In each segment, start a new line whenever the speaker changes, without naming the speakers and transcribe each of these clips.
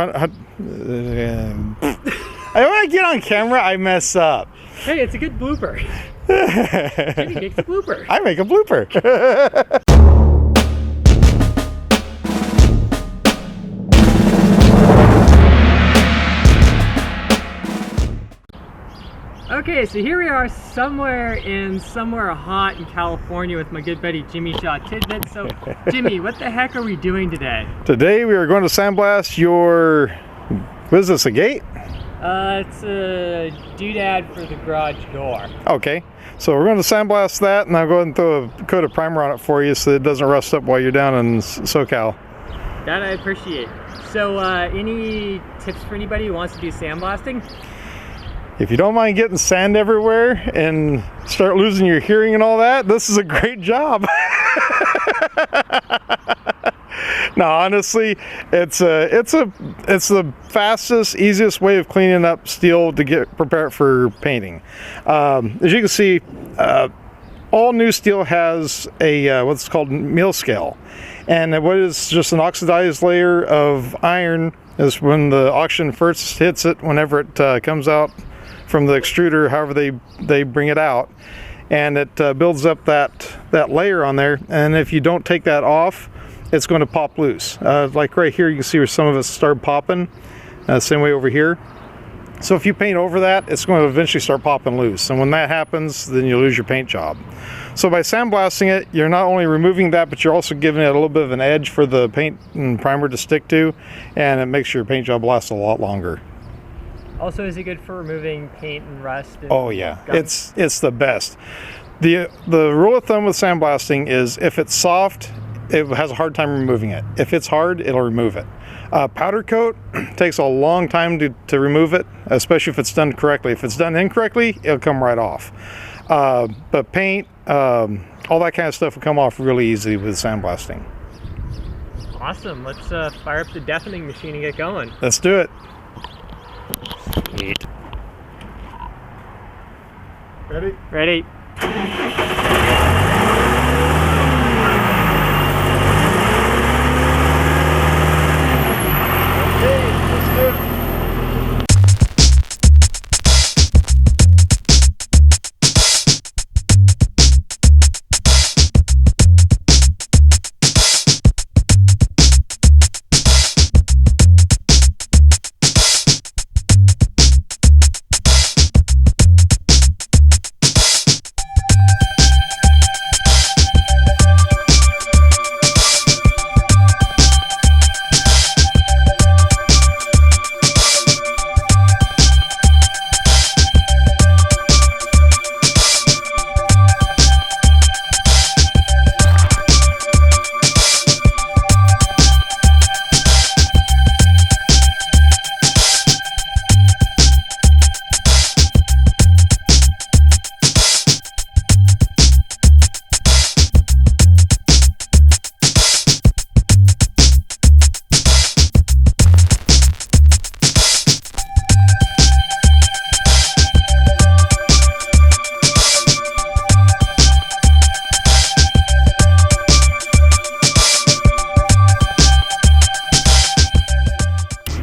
When I get on camera, I mess up.
Hey, it's a good blooper. Jimmy makes a blooper.
I make a blooper.
Okay, so here we are somewhere hot in California with my good buddy Jimmy Shaw Tidbits. So, Jimmy, what the heck are we doing today?
Today we are going to sandblast your, what is this, a gate?
It's a doodad for the garage door.
Okay, so we're going to sandblast that, and I'll go ahead and throw a coat of primer on it for you so it doesn't rust up while you're down in SoCal.
That I appreciate. So, any tips for anybody who wants to do sandblasting?
If you don't mind getting sand everywhere and start losing your hearing and all that, this is a great job. No, honestly, it's the fastest, easiest way of cleaning up steel to get prepared for painting. As you can see, all new steel has a what's called meal scale, and what is just an oxidized layer of iron is when the oxygen first hits it, whenever it comes out from the extruder, however they bring it out, and it builds up that layer on there, and if you don't take that off, it's going to pop loose. Like right here, you can see where some of it start popping, same way over here. So if you paint over that, it's going to eventually start popping loose, and when that happens, then you lose your paint job. So by sandblasting it, you're not only removing that, but you're also giving it a little bit of an edge for the paint and primer to stick to, and it makes your paint job last a lot longer.
Also, is it good for removing paint and rust? And
oh yeah,
gums?
it's the best. The rule of thumb with sandblasting is if it's soft, it has a hard time removing it. If it's hard, it'll remove it. Powder coat takes a long time to remove it, especially if it's done correctly. If it's done incorrectly, it'll come right off. But paint, all that kind of stuff will come off really easy with sandblasting.
Awesome. Let's fire up the deafening machine and get going.
Let's do it.
Sweet.
Ready?
Ready.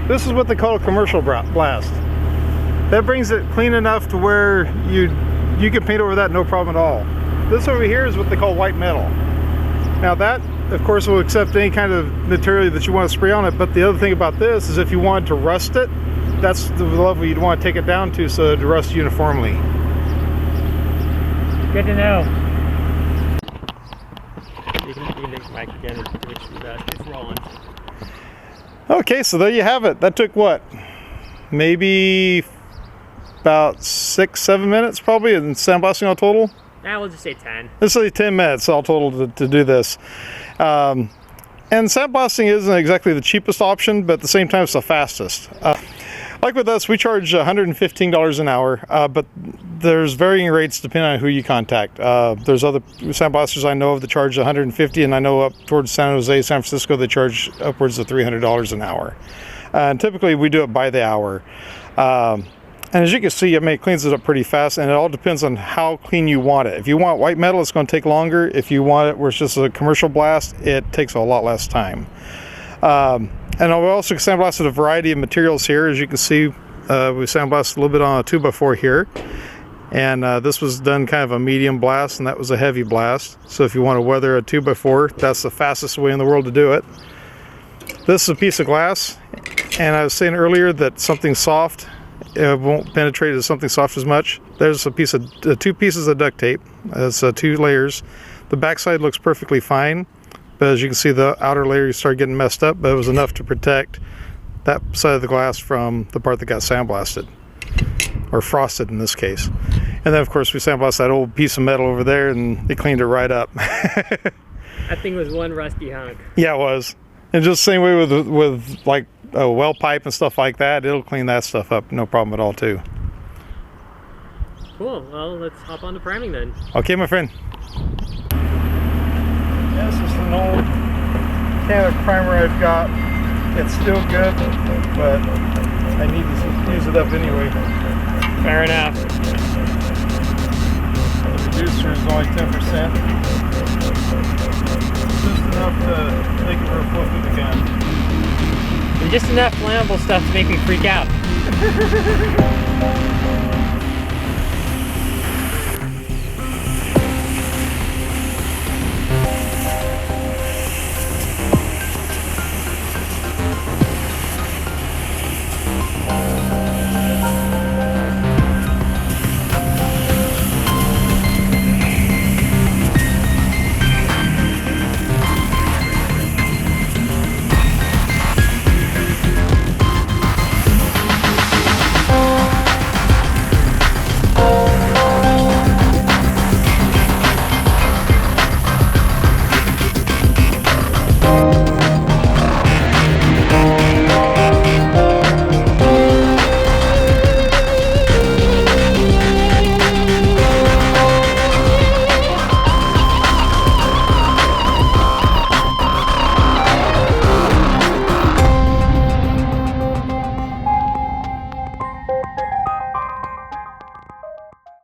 This is what they call a commercial blast. That brings it clean enough to where you can paint over that no problem at all. This over here is what they call white metal. Now that, of course, will accept any kind of material that you want to spray on it, but the other thing about this is if you wanted to rust it, that's the level you'd want to take it down to so it rusts uniformly.
Good to know. You can take the mic again and switch to that. It's rolling.
Okay, so there you have it. That took what? Maybe about 6-7 minutes probably in sandblasting all total?
Nah, we'll just say 10.
Let's say 10 minutes all total to do this. And sandblasting isn't exactly the cheapest option, but at the same time it's the fastest. Like with us, we charge $115 an hour, but there's varying rates depending on who you contact. There's other sandblasters I know of that charge $150, and I know up towards San Jose, San Francisco, they charge upwards of $300 an hour. And typically we do it by the hour. And as you can see, it cleans it up pretty fast, and it all depends on how clean you want it. If you want white metal, it's going to take longer. If you want it where it's just a commercial blast, it takes a lot less time. And we also sandblasted a variety of materials here. As you can see, we sandblasted a little bit on a 2x4 here. And this was done kind of a medium blast, and that was a heavy blast. So if you want to weather a 2x4, that's the fastest way in the world to do it. This is a piece of glass, and I was saying earlier that something soft won't penetrate to something soft as much. There's a piece of two pieces of duct tape. It's 2 layers. The backside looks perfectly fine, but as you can see, the outer layer started getting messed up, but it was enough to protect that side of the glass from the part that got sandblasted, or frosted in this case. And then of course we sandblasted that old piece of metal over there, and they cleaned it right up.
That thing was one rusty hunk.
Yeah, it was. And just the same way with like a well pipe and stuff like that, it'll clean that stuff up, no problem at all too.
Cool, well let's hop on to priming then.
Okay, my friend. This is an old can of primer I've got. It's still good, but I need to use it up anyway.
Fair enough.
The reducer is only 10%. Just enough to make it real fluffy again.
And just enough flammable stuff to make me freak out.